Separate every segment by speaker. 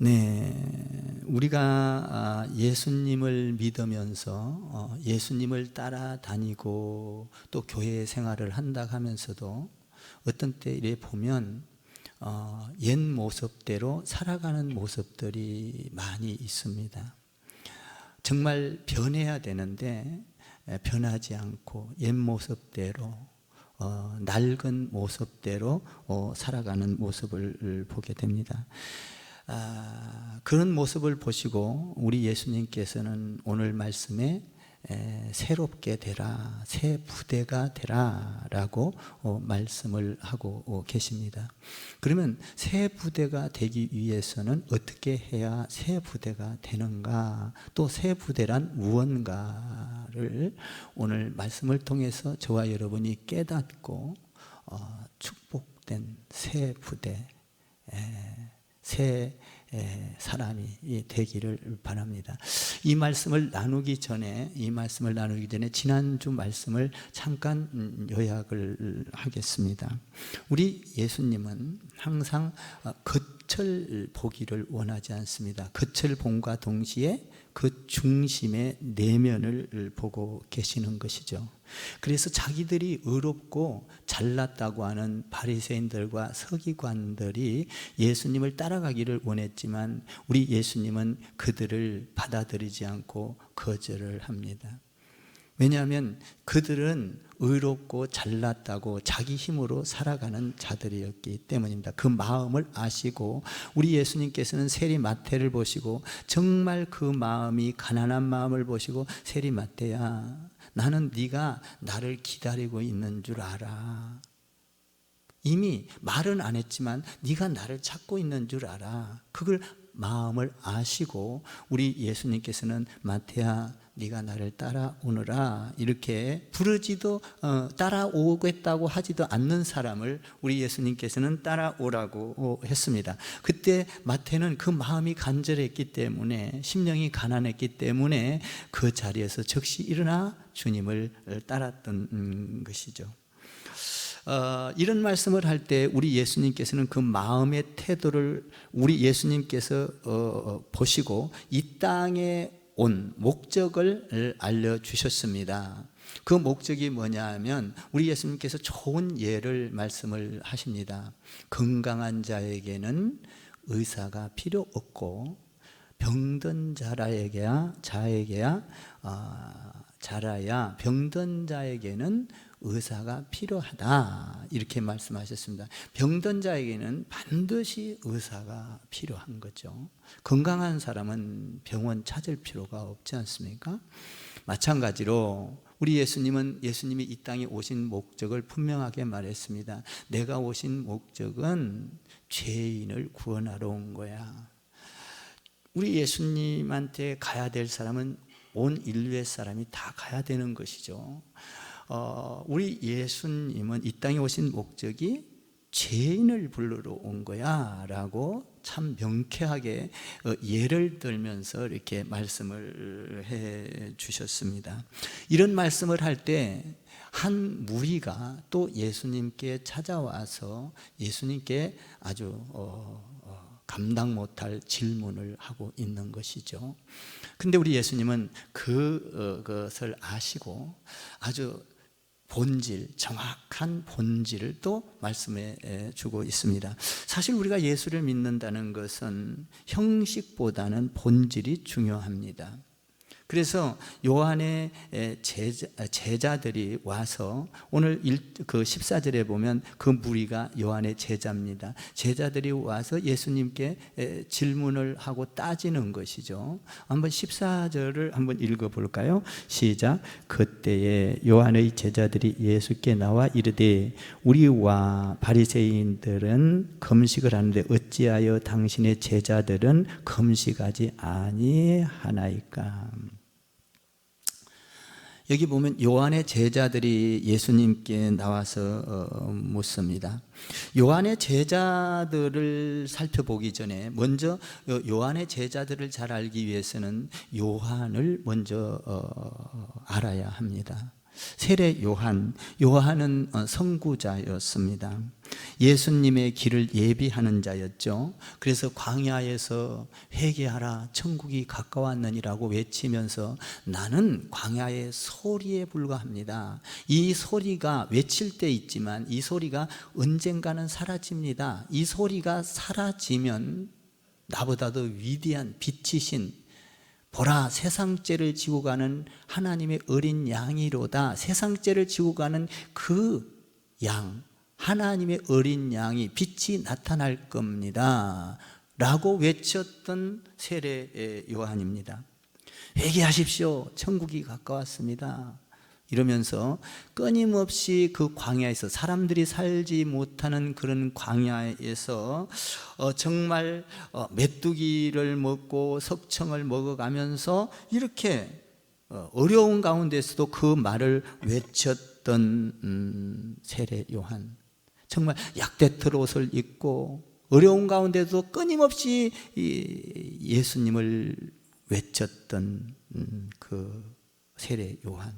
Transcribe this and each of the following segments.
Speaker 1: 네, 우리가 예수님을 믿으면서 예수님을 따라다니고 또 교회 생활을 한다 하면서도 어떤 때 이래 보면 옛 모습대로 살아가는 모습들이 많이 있습니다. 정말 변해야 되는데 변하지 않고 옛 모습대로 낡은 모습대로 살아가는 모습을 보게 됩니다. 그런 모습을 보시고 우리 예수님께서는 오늘 말씀에 새롭게 되라, 새 부대가 되라 라고 말씀을 하고 계십니다. 그러면 새 부대가 되기 위해서는 어떻게 해야 새 부대가 되는가, 또 새 부대란 무언가를 오늘 말씀을 통해서 저와 여러분이 깨닫고 축복된 새 부대, 새 사람이 되기를 바랍니다. 이 말씀을 나누기 전에 지난주 말씀을 잠깐 요약을 하겠습니다. 우리 예수님은 항상 겉을 보기를 원하지 않습니다. 겉을 본과 동시에 그 중심의 내면을 보고 계시는 것이죠. 그래서 자기들이 의롭고 잘났다고 하는 바리새인들과 서기관들이 예수님을 따라가기를 원했지만 우리 예수님은 그들을 받아들이지 않고 거절을 합니다. 왜냐하면 그들은 의롭고 잘났다고 자기 힘으로 살아가는 자들이었기 때문입니다. 그 마음을 아시고 우리 예수님께서는 세리마태를 보시고 정말 그 마음이 가난한 마음을 보시고 세리마태야, 나는 네가 나를 기다리고 있는 줄 알아. 이미 말은 안 했지만 네가 나를 찾고 있는 줄 알아. 그걸 마음을 아시고 우리 예수님께서는 마태야, 네가 나를 따라오너라 이렇게 부르지도 따라오겠다고 하지도 않는 사람을 우리 예수님께서는 따라오라고 했습니다. 그때 마태는 그 마음이 간절했기 때문에, 심령이 가난했기 때문에 그 자리에서 즉시 일어나 주님을 따랐던 것이죠. 이런 말씀을 할 때 우리 예수님께서는 그 마음의 태도를 우리 예수님께서 보시고 이 땅에 온 목적을 알려주셨습니다. 그 목적이 뭐냐 하면 우리 예수님께서 좋은 예를 말씀을 하십니다. 건강한 자에게는 의사가 필요 없고 병든 자라야 병든 자에게는 의사가 필요하다 이렇게 말씀하셨습니다. 병든 자에게는 반드시 의사가 필요한 거죠. 건강한 사람은 병원 찾을 필요가 없지 않습니까? 마찬가지로 우리 예수님이 이 땅에 오신 목적을 분명하게 말했습니다. 내가 오신 목적은 죄인을 구원하러 온 거야. 우리 예수님한테 가야 될 사람은 온 인류의 사람이 다 가야 되는 것이죠. 우리 예수님은 이 땅에 오신 목적이 죄인을 부르러 온 거야 라고 참 명쾌하게 예를 들면서 이렇게 말씀을 해 주셨습니다. 이런 말씀을 할 때 한 무리가 또 예수님께 찾아와서 예수님께 아주 감당 못할 질문을 하고 있는 것이죠. 근데 우리 예수님은 그것을 아시고 아주 정확한 본질을 또 말씀해 주고 있습니다. 사실 우리가 예수를 믿는다는 것은 형식보다는 본질이 중요합니다. 그래서 요한의 제자들이 와서 오늘 그 14절에 보면 그 무리가 요한의 제자입니다. 제자들이 와서 예수님께 질문을 하고 따지는 것이죠. 한번 14절을 한번 읽어볼까요? 시작. 그때에 요한의 제자들이 예수께 나와 이르되 우리와 바리새인들은 금식을 하는데 어찌하여 당신의 제자들은 금식하지 아니하나이까? 여기 보면 요한의 제자들이 예수님께 나와서 묻습니다. 요한의 제자들을 살펴보기 전에 먼저 요한의 제자들을 잘 알기 위해서는 요한을 먼저 알아야 합니다. 세례 요한은 선구자였습니다. 예수님의 길을 예비하는 자였죠. 그래서 광야에서 회개하라 천국이 가까웠느니라고 외치면서 나는 광야의 소리에 불과합니다. 이 소리가 외칠 때 있지만 이 소리가 언젠가는 사라집니다. 이 소리가 사라지면 나보다도 위대한 빛이신 보라 세상 죄를 지고 가는 하나님의 어린 양이로다. 세상 죄를 지고 가는 그 양, 하나님의 어린 양이 빛이 나타날 겁니다 라고 외쳤던 세례 요한입니다. 회개하십시오, 천국이 가까웠습니다 이러면서 끊임없이 그 광야에서, 사람들이 살지 못하는 그런 광야에서 정말 메뚜기를 먹고 석청을 먹어가면서 이렇게 어려운 가운데서도 그 말을 외쳤던 세례 요한, 정말 약대틀 옷을 입고 어려운 가운데도 끊임없이 예수님을 외쳤던 그 세례 요한.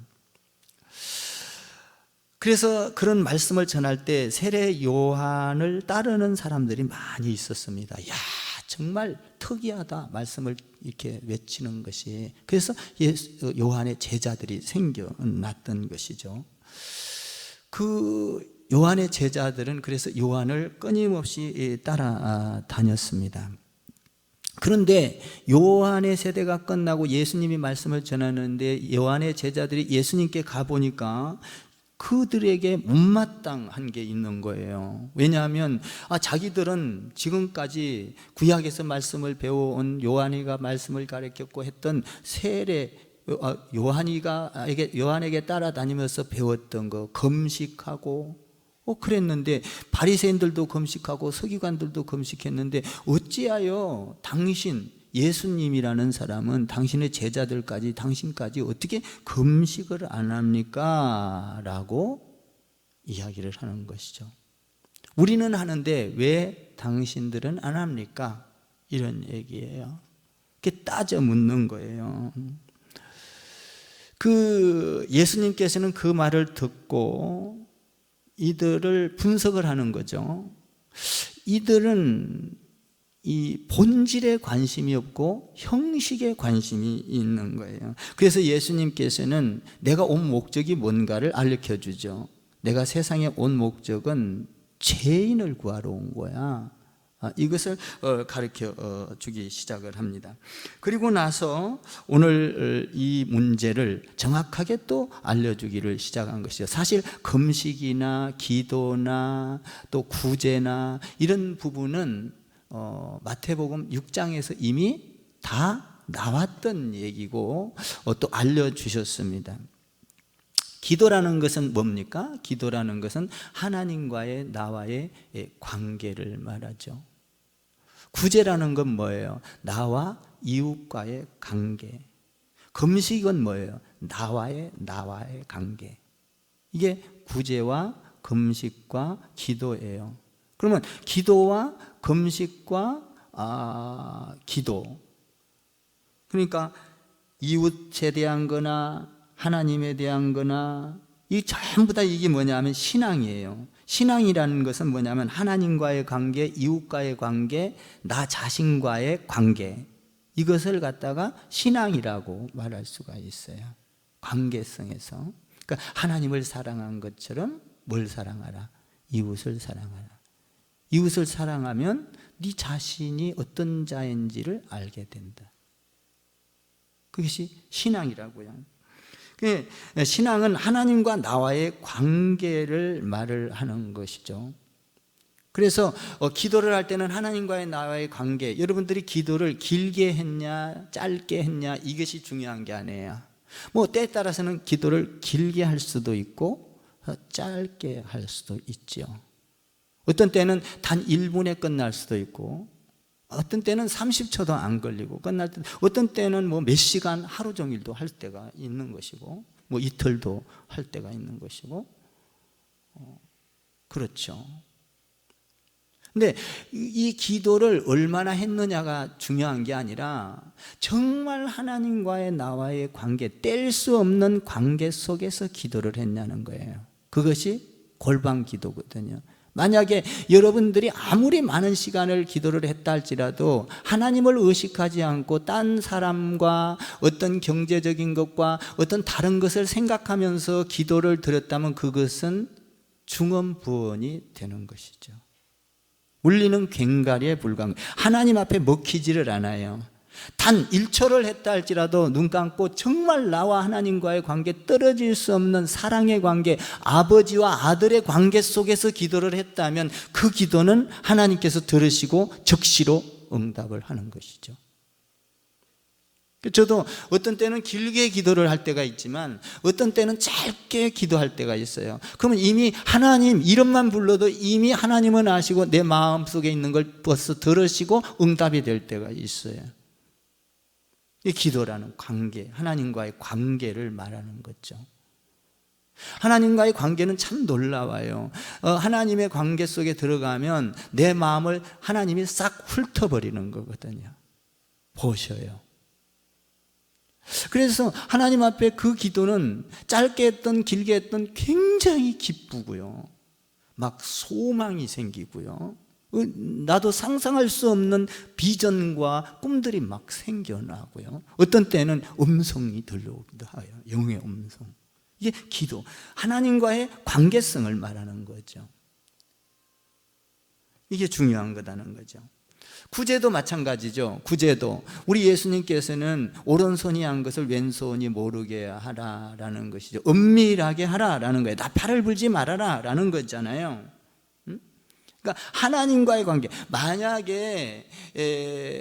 Speaker 1: 그래서 그런 말씀을 전할 때 세례 요한을 따르는 사람들이 많이 있었습니다. 야, 정말 특이하다, 말씀을 이렇게 외치는 것이. 그래서 요한의 제자들이 생겨났던 것이죠. 그 요한의 제자들은 그래서 요한을 끊임없이 따라다녔습니다. 그런데 요한의 세대가 끝나고 예수님이 말씀을 전하는데 요한의 제자들이 예수님께 가보니까 그들에게 못마땅한 게 있는 거예요. 왜냐하면 자기들은 지금까지 구약에서 말씀을 배워온, 요한이가 말씀을 가르쳤고 했던 세례 요한에게 따라다니면서 배웠던 거, 금식하고 그랬는데, 바리새인들도 금식하고 서기관들도 금식했는데 어찌하여 당신 예수님이라는 사람은 당신의 제자들까지, 당신까지 어떻게 금식을 안 합니까? 라고 이야기를 하는 것이죠. 우리는 하는데 왜 당신들은 안 합니까? 이런 얘기예요. 이렇게 따져 묻는 거예요. 예수님께서는 그 말을 듣고 이들을 분석을 하는 거죠. 이들은 이 본질에 관심이 없고 형식에 관심이 있는 거예요. 그래서 예수님께서는 내가 온 목적이 뭔가를 알려 주죠. 내가 세상에 온 목적은 죄인을 구하러 온 거야. 이것을 가르쳐 주기 시작을 합니다. 그리고 나서 오늘 이 문제를 정확하게 또 알려주기를 시작한 것이죠. 사실 금식이나 기도나 또 구제나 이런 부분은 마태복음 6장에서 이미 다 나왔던 얘기고 또 알려주셨습니다. 기도라는 것은 뭡니까? 기도라는 것은 하나님과의 나와의 관계를 말하죠. 구제라는 건 뭐예요? 나와 이웃과의 관계. 금식은 뭐예요? 나와의 관계. 이게 구제와 금식과 기도예요. 그러면 기도와 금식과 기도, 그러니까 이웃에 대한 거나 하나님에 대한 거나 이 전부 다 이게 뭐냐면 신앙이에요. 신앙이라는 것은 뭐냐면 하나님과의 관계, 이웃과의 관계, 나 자신과의 관계, 이것을 갖다가 신앙이라고 말할 수가 있어요. 관계성에서. 그러니까 하나님을 사랑한 것처럼 뭘 사랑하라? 이웃을 사랑하라. 이웃을 사랑하면 네 자신이 어떤 자인지를 알게 된다. 그것이 신앙이라고요. 신앙은 하나님과 나와의 관계를 말을 하는 것이죠. 그래서 기도를 할 때는 하나님과의 나와의 관계, 여러분들이 기도를 길게 했냐 짧게 했냐 이것이 중요한 게 아니에요. 때에 따라서는 기도를 길게 할 수도 있고 짧게 할 수도 있죠. 어떤 때는 단 1분에 끝날 수도 있고, 어떤 때는 30초도 안 걸리고 끝날 때, 어떤 때는 몇 시간, 하루 종일도 할 때가 있는 것이고, 이틀도 할 때가 있는 것이고, 그렇죠. 근데 이 기도를 얼마나 했느냐가 중요한 게 아니라 정말 하나님과의 나와의 관계, 뗄 수 없는 관계 속에서 기도를 했냐는 거예요. 그것이 골방 기도거든요. 만약에 여러분들이 아무리 많은 시간을 기도를 했다 할지라도 하나님을 의식하지 않고 딴 사람과 어떤 경제적인 것과 어떤 다른 것을 생각하면서 기도를 드렸다면 그것은 중언부언이 되는 것이죠. 울리는 괭가리에 불과한 거예요. 하나님 앞에 먹히지를 않아요. 단 1초를 했다 할지라도 눈 감고 정말 나와 하나님과의 관계, 떨어질 수 없는 사랑의 관계, 아버지와 아들의 관계 속에서 기도를 했다면 그 기도는 하나님께서 들으시고 즉시로 응답을 하는 것이죠. 저도 어떤 때는 길게 기도를 할 때가 있지만 어떤 때는 짧게 기도할 때가 있어요. 그러면 이미 하나님 이름만 불러도 이미 하나님은 아시고 내 마음속에 있는 걸 벌써 들으시고 응답이 될 때가 있어요. 이 기도라는 관계, 하나님과의 관계를 말하는 거죠. 하나님과의 관계는 참 놀라워요. 하나님의 관계 속에 들어가면 내 마음을 하나님이 싹 훑어버리는 거거든요. 보셔요. 그래서 하나님 앞에 그 기도는 짧게 했던 길게 했던 굉장히 기쁘고요, 막 소망이 생기고요, 나도 상상할 수 없는 비전과 꿈들이 막 생겨나고요, 어떤 때는 음성이 들려오기도 해요. 영의 음성. 이게 기도, 하나님과의 관계성을 말하는 거죠. 이게 중요한 거다는 거죠. 구제도 마찬가지죠. 구제도 우리 예수님께서는 오른손이 한 것을 왼손이 모르게 하라라는 것이죠. 은밀하게 하라라는 거예요. 나팔을 불지 말아라라는 거잖아요. 그러니까 하나님과의 관계, 만약에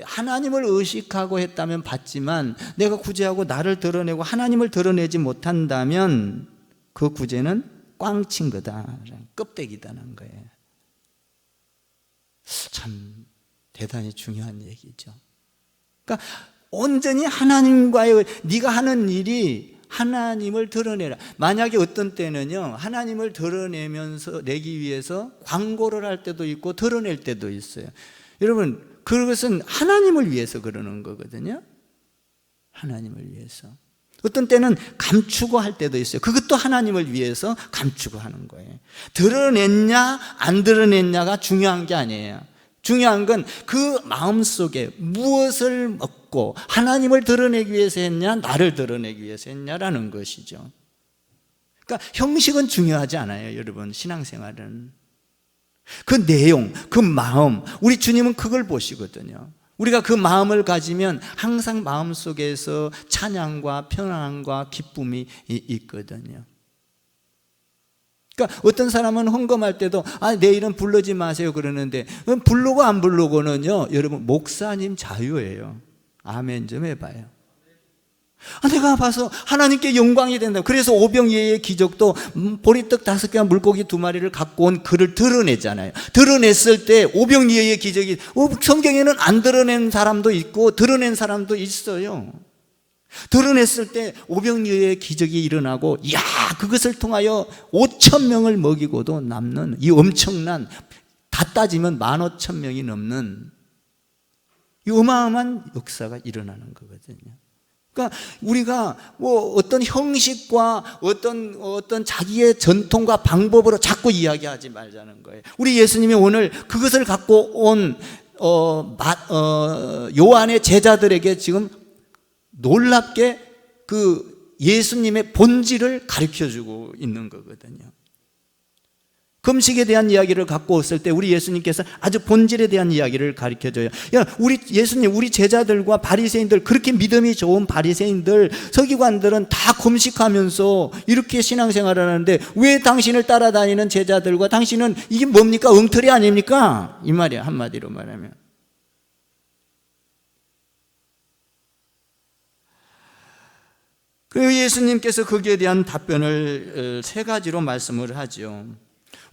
Speaker 1: 하나님을 의식하고 했다면 받지만 내가 구제하고 나를 드러내고 하나님을 드러내지 못한다면 그 구제는 꽝친 거다, 껍데기다는 거예요. 참 대단히 중요한 얘기죠. 그러니까 온전히 하나님과의, 네가 하는 일이 하나님을 드러내라. 만약에 어떤 때는요, 하나님을 드러내면서 내기 위해서 광고를 할 때도 있고 드러낼 때도 있어요. 여러분, 그것은 하나님을 위해서 그러는 거거든요. 하나님을 위해서. 어떤 때는 감추고 할 때도 있어요. 그것도 하나님을 위해서 감추고 하는 거예요. 드러냈냐 안 드러냈냐가 중요한 게 아니에요. 중요한 건 그 마음속에 무엇을 먹고 하나님을 드러내기 위해서 했냐, 나를 드러내기 위해서 했냐라는 것이죠. 그러니까 형식은 중요하지 않아요, 여러분. 신앙생활은 그 내용, 그 마음, 우리 주님은 그걸 보시거든요. 우리가 그 마음을 가지면 항상 마음속에서 찬양과 평안과 기쁨이 있거든요. 그러니까 어떤 사람은 헌금할 때도 내 이름 부르지 마세요 그러는데, 부르고 안 부르고는요, 여러분, 목사님 자유예요. 아멘 좀 해봐요. 내가 봐서 하나님께 영광이 된다. 그래서 오병이어의 기적도 보리떡 5개와 물고기 2마리를 갖고 온 그를 드러내잖아요. 드러냈을 때 오병이어의 기적이, 성경에는 안 드러낸 사람도 있고 드러낸 사람도 있어요. 드러냈을 때 오병이어의 기적이 일어나고, 그것을 통하여 5,000명을 먹이고도 남는 이 엄청난, 다 따지면 15,000명이 넘는 이 어마어마한 역사가 일어나는 거거든요. 그러니까 우리가 어떤 형식과 어떤 자기의 전통과 방법으로 자꾸 이야기하지 말자는 거예요. 우리 예수님이 오늘 그것을 갖고 온 요한의 제자들에게 지금 놀랍게 그 예수님의 본질을 가르쳐주고 있는 거거든요. 금식에 대한 이야기를 갖고 왔을 때 우리 예수님께서 아주 본질에 대한 이야기를 가르쳐줘요. 우리 예수님, 우리 제자들과 바리새인들, 그렇게 믿음이 좋은 바리새인들, 서기관들은 다 금식하면서 이렇게 신앙생활을 하는데 왜 당신을 따라다니는 제자들과 당신은 이게 뭡니까? 엉터리 아닙니까? 이 말이야, 한마디로 말하면. 그리고 예수님께서 거기에 대한 답변을 3가지로 말씀을 하죠.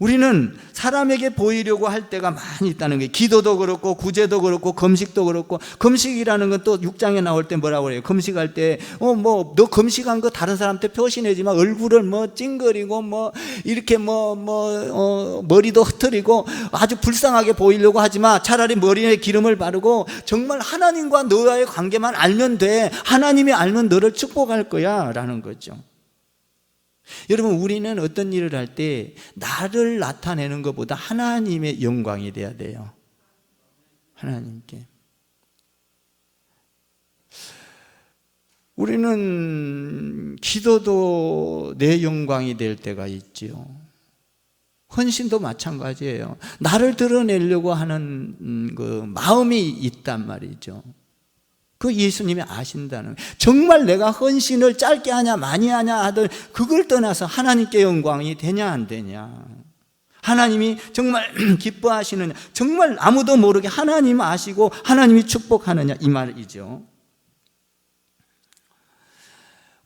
Speaker 1: 우리는 사람에게 보이려고 할 때가 많이 있다는 거예요. 기도도 그렇고 구제도 그렇고 금식도 그렇고, 금식이라는 건 또 6장에 나올 때 뭐라고 그래요? 금식할 때 너 금식한 거 다른 사람한테 표시내지 마. 얼굴을 찡그리고 이렇게 머리도 흐트리고 아주 불쌍하게 보이려고 하지 마. 차라리 머리에 기름을 바르고 정말 하나님과 너와의 관계만 알면 돼. 하나님이 알면 너를 축복할 거야 라는 거죠. 여러분, 우리는 어떤 일을 할 때 나를 나타내는 것보다 하나님의 영광이 돼야 돼요. 하나님께. 우리는 기도도 내 영광이 될 때가 있지요. 헌신도 마찬가지예요. 나를 드러내려고 하는 그 마음이 있단 말이죠. 그 예수님이 아신다는 거예요. 정말 내가 헌신을 짧게 하냐 많이 하냐 하든 그걸 떠나서 하나님께 영광이 되냐 안 되냐, 하나님이 정말 기뻐하시느냐, 정말 아무도 모르게 하나님 아시고 하나님이 축복하느냐, 이 말이죠.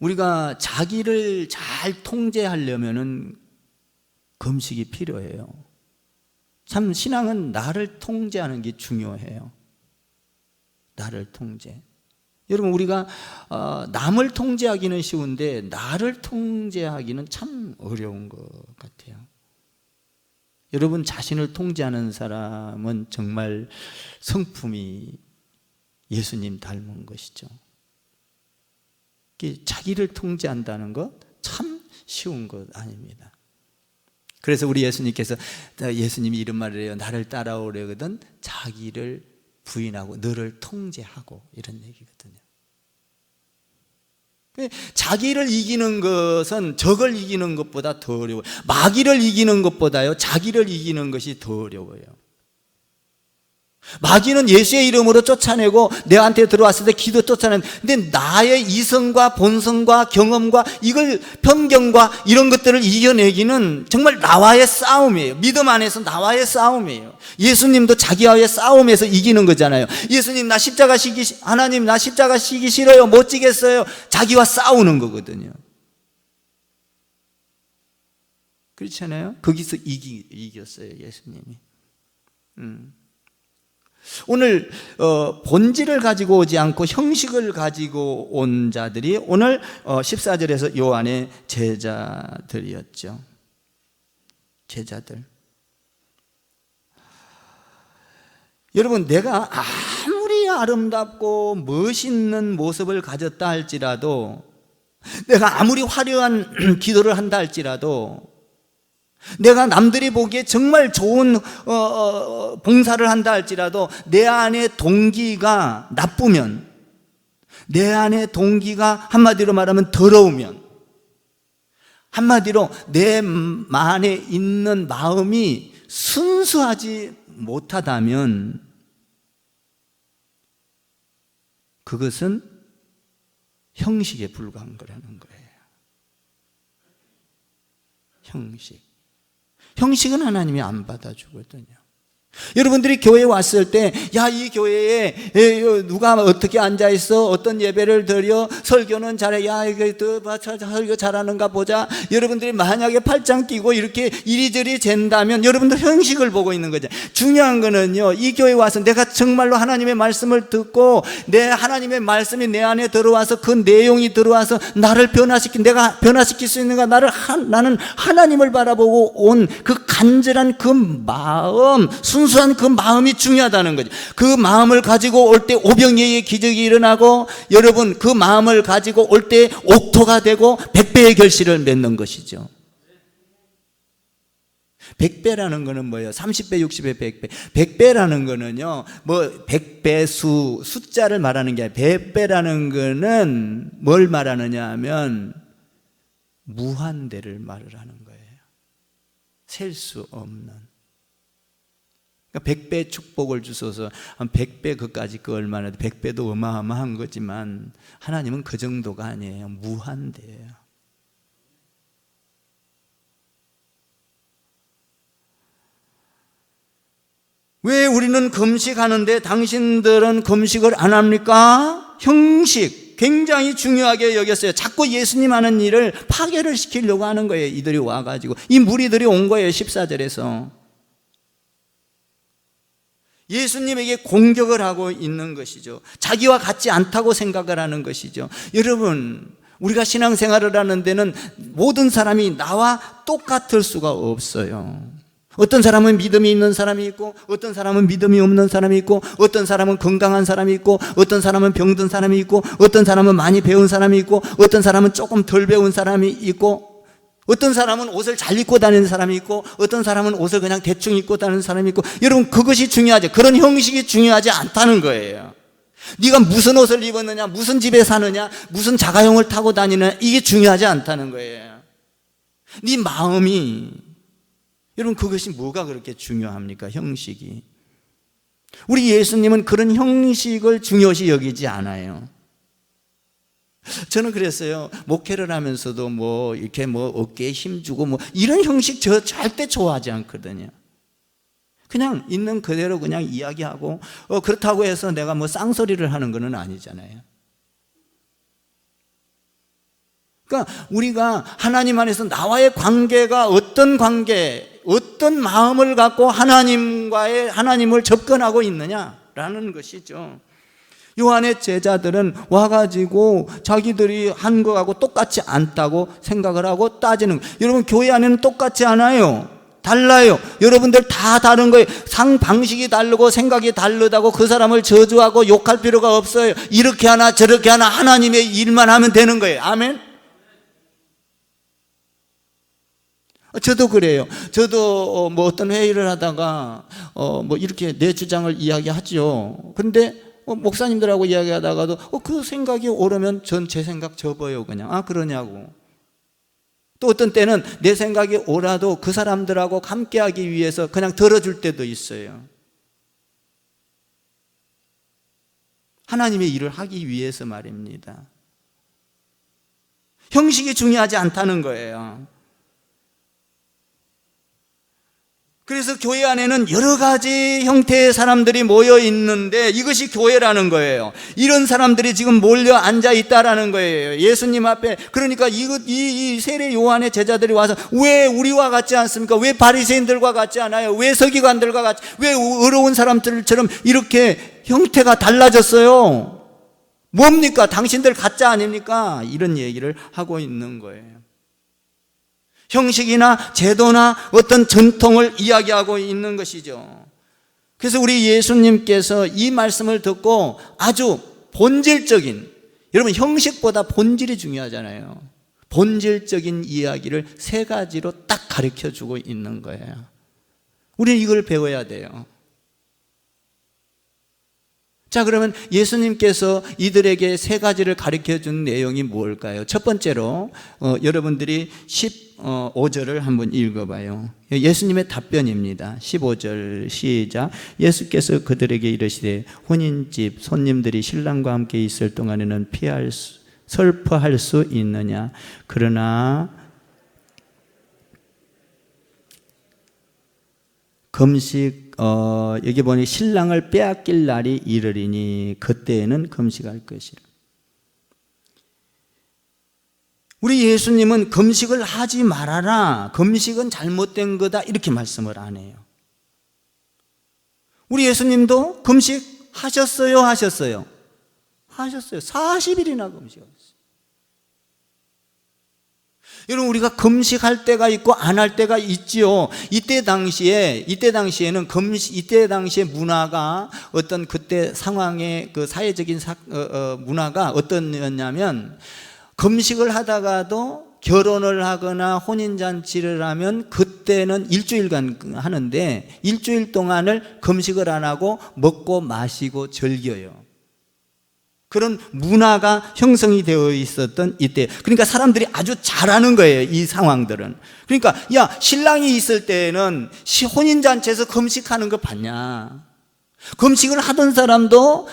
Speaker 1: 우리가 자기를 잘 통제하려면은 금식이 필요해요. 참 신앙은 나를 통제하는 게 중요해요. 나를 통제. 여러분, 우리가 남을 통제하기는 쉬운데 나를 통제하기는 참 어려운 것 같아요. 여러분, 자신을 통제하는 사람은 정말 성품이 예수님 닮은 것이죠. 자기를 통제한다는 것 참 쉬운 것 아닙니다. 그래서 우리 예수님이 이런 말을 해요. 나를 따라오려거든 자기를 부인하고 너를 통제하고, 이런 얘기거든요. 자기를 이기는 것은 적을 이기는 것보다 더 어려워요. 마귀를 이기는 것보다요 자기를 이기는 것이 더 어려워요. 마귀는 예수의 이름으로 쫓아내고 내한테 들어왔을 때 기도 쫓아내는, 근데 나의 이성과 본성과 경험과 이걸 편견과 이런 것들을 이겨내기는 정말 나와의 싸움이에요. 믿음 안에서 나와의 싸움이에요. 예수님도 자기와의 싸움에서 이기는 거잖아요. 예수님 하나님 나 십자가 지기 싫어요, 못 지겠어요. 자기와 싸우는 거거든요. 그렇잖아요. 거기서 이겼어요 예수님이. 오늘 본질을 가지고 오지 않고 형식을 가지고 온 자들이 오늘 14절에서 요한의 제자들이었죠. 제자들. 여러분, 내가 아무리 아름답고 멋있는 모습을 가졌다 할지라도, 내가 아무리 화려한 기도를 한다 할지라도, 내가 남들이 보기에 정말 좋은 봉사를 한다 할지라도 내 안에 동기가 나쁘면, 내 안에 동기가 한마디로 말하면 더러우면, 한마디로 내 안에 있는 마음이 순수하지 못하다면 그것은 형식에 불과한 거라는 거예요. 형식은 하나님이 안 받아주거든요. 여러분들이 교회에 왔을 때, 야, 이 교회에 누가 어떻게 앉아있어? 어떤 예배를 드려? 설교는 잘해. 야, 이거 설교 잘하는가 보자. 여러분들이 만약에 팔짱 끼고 이렇게 이리저리 잰다면 여러분들 형식을 보고 있는 거죠. 중요한 거는요, 이 교회에 와서 내가 정말로 하나님의 말씀을 듣고 내 하나님의 말씀이 내 안에 들어와서 그 내용이 들어와서 나를 내가 변화시킬 수 있는가? 나는 하나님을 바라보고 온 그 간절한 그 마음, 순수한 그 마음이 중요하다는 거죠. 그 마음을 가지고 올 때 오병이어의 기적이 일어나고, 여러분 그 마음을 가지고 올 때 옥토가 되고 100배의 결실을 맺는 것이죠. 100배라는 거는 뭐예요? 30배, 60배, 100배. 100배라는 거는요, 100배 숫자를 말하는 게 아니라 100배라는 거는 뭘 말하느냐 하면 무한대를 말을 하는 거예요. 셀 수 없는. 100배 축복을 주셔서 한 100배 그까지 그 얼마나, 100배도 어마어마한 거지만 하나님은 그 정도가 아니에요. 무한대예요. 왜 우리는 금식하는데 당신들은 금식을 안 합니까? 형식. 굉장히 중요하게 여겼어요. 자꾸 예수님 하는 일을 파괴를 시키려고 하는 거예요. 이들이 와가지고 이 무리들이 온 거예요. 14절에서 예수님에게 공격을 하고 있는 것이죠. 자기와 같지 않다고 생각을 하는 것이죠. 여러분, 우리가 신앙생활을 하는 데는 모든 사람이 나와 똑같을 수가 없어요. 어떤 사람은 믿음이 있는 사람이 있고, 어떤 사람은 믿음이 없는 사람이 있고, 어떤 사람은 건강한 사람이 있고, 어떤 사람은 병든 사람이 있고, 어떤 사람은 많이 배운 사람이 있고, 어떤 사람은 조금 덜 배운 사람이 있고, 어떤 사람은 옷을 잘 입고 다니는 사람이 있고, 어떤 사람은 옷을 그냥 대충 입고 다니는 사람이 있고. 여러분, 그것이 중요하죠. 그런 형식이 중요하지 않다는 거예요. 네가 무슨 옷을 입었느냐, 무슨 집에 사느냐, 무슨 자가용을 타고 다니느냐, 이게 중요하지 않다는 거예요. 네 마음이, 여러분, 그것이 뭐가 그렇게 중요합니까? 형식이. 우리 예수님은 그런 형식을 중요시 여기지 않아요. 저는 그랬어요. 목회를 하면서도 이렇게 어깨에 힘주고 이런 형식 저 절대 좋아하지 않거든요. 그냥 있는 그대로 그냥 이야기하고, 그렇다고 해서 내가 쌍소리를 하는 건 아니잖아요. 그러니까 우리가 하나님 안에서 나와의 관계가 어떤 관계, 어떤 마음을 갖고 하나님을 접근하고 있느냐라는 것이죠. 요한의 제자들은 와가지고 자기들이 한 거하고 똑같지 않다고 생각을 하고 따지는 거예요. 여러분, 교회 안에는 똑같지 않아요. 달라요. 여러분들 다 다른 거예요. 상 방식이 다르고 생각이 다르다고 그 사람을 저주하고 욕할 필요가 없어요. 이렇게 하나 저렇게 하나 하나님의 일만 하면 되는 거예요. 아멘. 저도 그래요. 저도 어떤 회의를 하다가 이렇게 내 주장을 이야기하죠. 그런데 목사님들하고 이야기하다가도 그 생각이 오르면 전 제 생각 접어요. 그냥 그러냐고. 또 어떤 때는 내 생각이 오라도 그 사람들하고 함께하기 위해서 그냥 들어줄 때도 있어요. 하나님의 일을 하기 위해서 말입니다. 형식이 중요하지 않다는 거예요. 그래서 교회 안에는 여러 가지 형태의 사람들이 모여 있는데 이것이 교회라는 거예요. 이런 사람들이 지금 몰려 앉아 있다라는 거예요. 예수님 앞에. 그러니까 이 세례 요한의 제자들이 와서 왜 우리와 같지 않습니까? 왜 바리새인들과 같지 않아요? 왜 서기관들과 같지, 왜 어려운 사람들처럼 이렇게 형태가 달라졌어요? 뭡니까? 당신들 가짜 아닙니까? 이런 얘기를 하고 있는 거예요. 형식이나 제도나 어떤 전통을 이야기하고 있는 것이죠. 그래서 우리 예수님께서 이 말씀을 듣고 아주 본질적인, 여러분 형식보다 본질이 중요하잖아요. 본질적인 이야기를 세 가지로 딱 가르쳐 주고 있는 거예요. 우리는 이걸 배워야 돼요. 자, 그러면 예수님께서 이들에게 세 가지를 가르쳐 준 내용이 뭘까요? 첫 번째로 여러분들이 15절을 한번 읽어봐요. 예수님의 답변입니다. 15절 시작. 예수께서 그들에게 이르시되 혼인집 손님들이 신랑과 함께 있을 동안에는 슬퍼할 수 있느냐? 그러나 금식 여기 보니 신랑을 빼앗길 날이 이르리니 그때에는 금식할 것이라. 우리 예수님은 금식을 하지 말아라, 금식은 잘못된 거다, 이렇게 말씀을 안 해요. 우리 예수님도 금식 하셨어요? 하셨어요? 40일이나 금식하셨어요. 여러분, 우리가 금식할 때가 있고 안 할 때가 있지요. 이때 당시에는 이때 당시의 문화가 어떤 그때 상황의 그 사회적인 문화가 어떠냐면, 금식을 하다가도 결혼을 하거나 혼인잔치를 하면 그때는 일주일간 하는데 일주일 동안을 금식을 안 하고 먹고 마시고 즐겨요. 그런 문화가 형성이 되어 있었던 이때. 그러니까 사람들이 아주 잘하는 거예요, 이 상황들은. 그러니까 신랑이 있을 때는 혼인잔치에서 금식하는 거 봤냐? 금식을 하던 사람도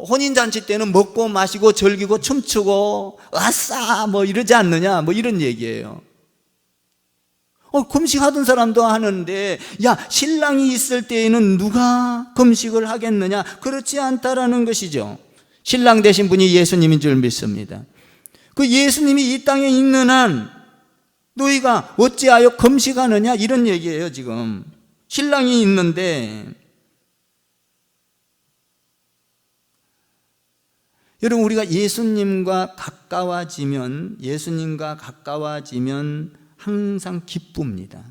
Speaker 1: 혼인잔치 때는 먹고 마시고 즐기고 춤추고 아싸 이러지 않느냐, 이런 얘기예요. 금식하던 사람도 하는데, 신랑이 있을 때에는 누가 금식을 하겠느냐? 그렇지 않다라는 것이죠. 신랑 되신 분이 예수님인 줄 믿습니다. 그 예수님이 이 땅에 있는 한 너희가 어찌하여 금식하느냐, 이런 얘기예요. 지금 신랑이 있는데, 여러분, 우리가 예수님과 가까워지면 항상 기쁩니다.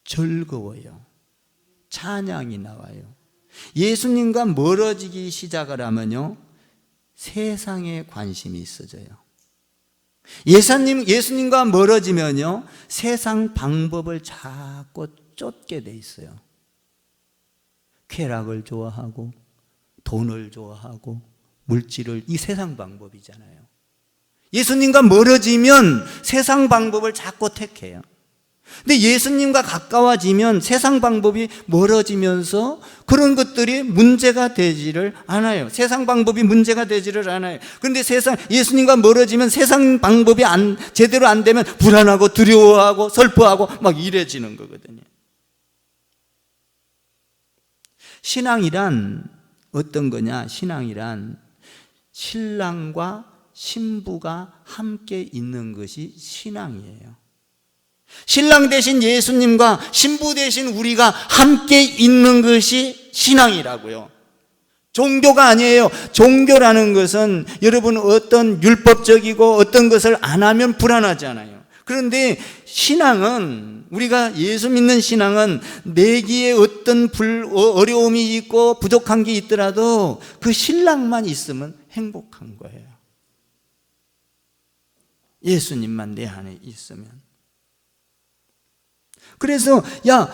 Speaker 1: 즐거워요. 찬양이 나와요. 예수님과 멀어지기 시작을 하면요, 세상에 관심이 있어져요. 예수님과 멀어지면요, 세상 방법을 자꾸 쫓게 돼 있어요. 쾌락을 좋아하고 돈을 좋아하고 물질을, 이 세상 방법이잖아요. 예수님과 멀어지면 세상 방법을 자꾸 택해요. 근데 예수님과 가까워지면 세상 방법이 멀어지면서 그런 것들이 문제가 되지를 않아요. 세상 방법이 문제가 되지를 않아요. 그런데 예수님과 멀어지면 세상 방법이 제대로 안 되면 불안하고 두려워하고 슬퍼하고 막 이래지는 거거든요. 신앙이란 어떤 거냐? 신앙이란 신랑과 신부가 함께 있는 것이 신앙이에요. 신랑 되신 예수님과 신부 되신 우리가 함께 있는 것이 신앙이라고요. 종교가 아니에요. 종교라는 것은 여러분 어떤 율법적이고 어떤 것을 안 하면 불안하잖아요. 그런데 신앙은, 우리가 예수 믿는 신앙은 내기에 어떤 어려움이 있고 부족한 게 있더라도 그 신랑만 있으면 행복한 거예요. 예수님만 내 안에 있으면. 그래서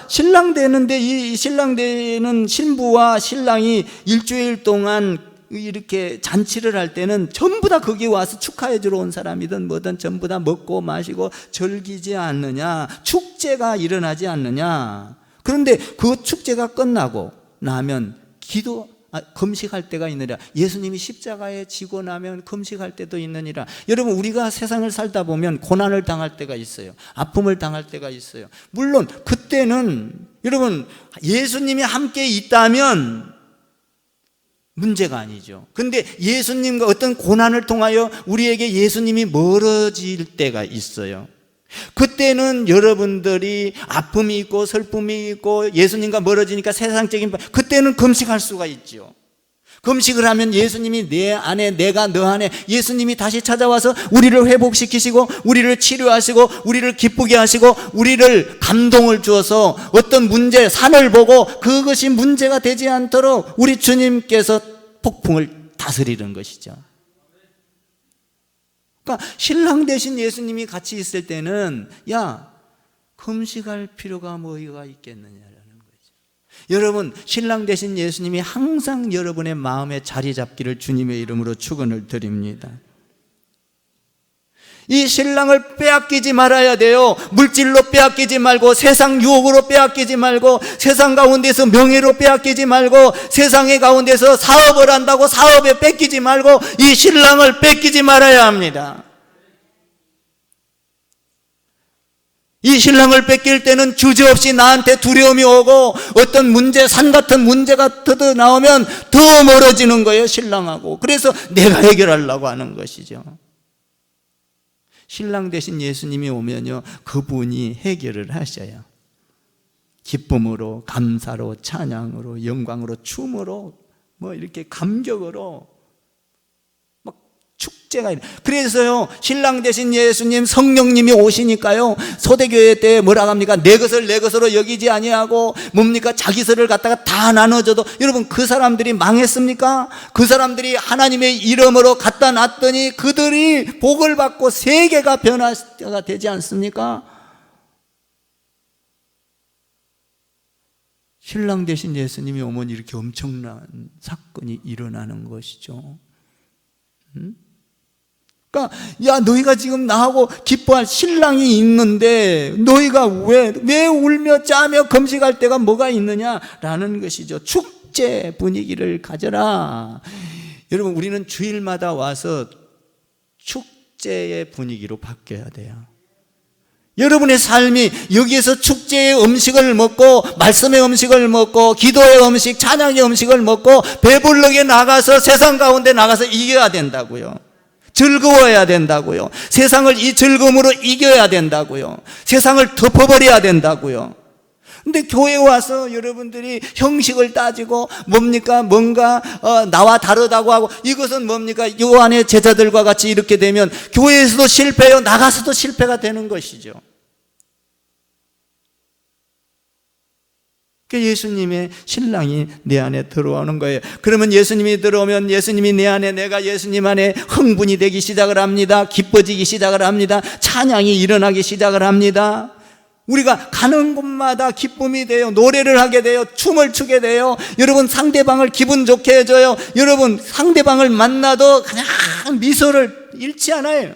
Speaker 1: 신랑 되는데, 이 신랑 되는 신부와 신랑이 일주일 동안 이렇게 잔치를 할 때는 전부 다 거기 와서 축하해 주러 온 사람이든 뭐든 전부 다 먹고 마시고 즐기지 않느냐, 축제가 일어나지 않느냐. 그런데 그 축제가 끝나고 나면 금식할 때가 있느니라. 예수님이 십자가에 지고 나면 금식할 때도 있느니라. 여러분, 우리가 세상을 살다 보면 고난을 당할 때가 있어요. 아픔을 당할 때가 있어요. 물론 그때는 여러분 예수님이 함께 있다면 문제가 아니죠. 근데 예수님과 어떤 고난을 통하여 우리에게 예수님이 멀어질 때가 있어요. 그때는 여러분들이 아픔이 있고 슬픔이 있고 예수님과 멀어지니까 세상적인, 그때는 금식할 수가 있죠. 금식을 하면 예수님이 내 안에, 내가 너 안에, 예수님이 다시 찾아와서 우리를 회복시키시고 우리를 치료하시고 우리를 기쁘게 하시고 우리를 감동을 주어서 어떤 문제, 산을 보고 그것이 문제가 되지 않도록 우리 주님께서 폭풍을 다스리는 것이죠. 그러니까 신랑 대신 예수님이 같이 있을 때는 금식할 필요가 뭐가 있겠느냐라는 거죠. 여러분, 신랑 대신 예수님이 항상 여러분의 마음에 자리 잡기를 주님의 이름으로 축원을 드립니다. 이 신랑을 빼앗기지 말아야 돼요. 물질로 빼앗기지 말고, 세상 유혹으로 빼앗기지 말고, 세상 가운데서 명예로 빼앗기지 말고, 세상의 가운데서 사업을 한다고 사업에 뺏기지 말고, 이 신랑을 뺏기지 말아야 합니다. 이 신랑을 뺏길 때는 주저없이 나한테 두려움이 오고 어떤 문제, 산 같은 문제가 터져 나오면 더 멀어지는 거예요, 신랑하고. 그래서 내가 해결하려고 하는 것이죠. 신랑 대신 예수님이 오면요, 그분이 해결을 하셔요. 기쁨으로, 감사로, 찬양으로, 영광으로, 춤으로, 이렇게 감격으로 막 축제가. 그래서요, 신랑 대신 예수님, 성령님이 오시니까요, 초대교회 때 뭐라고 합니까? 내 것을 내 것으로 여기지 아니하고 뭡니까? 자기 것을 갖다가 다 나눠줘도, 여러분, 그 사람들이 망했습니까? 그 사람들이 하나님의 이름으로 갖다 놨더니 그들이 복을 받고 세계가 변화가 되지 않습니까? 신랑 대신 예수님이 오면 이렇게 엄청난 사건이 일어나는 것이죠. 그러니까 너희가 지금 나하고 기뻐할 신랑이 있는데 너희가 왜 울며 짜며 금식할 때가 뭐가 있느냐라는 것이죠. 축제 분위기를 가져라. 여러분, 우리는 주일마다 와서 축제의 분위기로 바뀌어야 돼요. 여러분의 삶이 여기에서 축제의 음식을 먹고 말씀의 음식을 먹고 기도의 음식, 찬양의 음식을 먹고 배불르게 나가서 세상 가운데 나가서 이겨야 된다고요. 즐거워야 된다고요. 세상을 이 즐거움으로 이겨야 된다고요. 세상을 덮어버려야 된다고요. 근데 교회에 와서 여러분들이 형식을 따지고 뭔가 나와 다르다고 하고 이것은 뭡니까? 요한의 제자들과 같이 이렇게 되면 교회에서도 실패요, 나가서도 실패가 되는 것이죠. 예수님의 신랑이 내 안에 들어오는 거예요. 그러면 예수님이 들어오면 예수님이 내 안에, 내가 예수님 안에 흥분이 되기 시작을 합니다. 기뻐지기 시작을 합니다. 찬양이 일어나기 시작을 합니다. 우리가 가는 곳마다 기쁨이 돼요. 노래를 하게 돼요. 춤을 추게 돼요. 여러분, 상대방을 기분 좋게 해줘요. 여러분, 상대방을 만나도 그냥 미소를 잃지 않아요.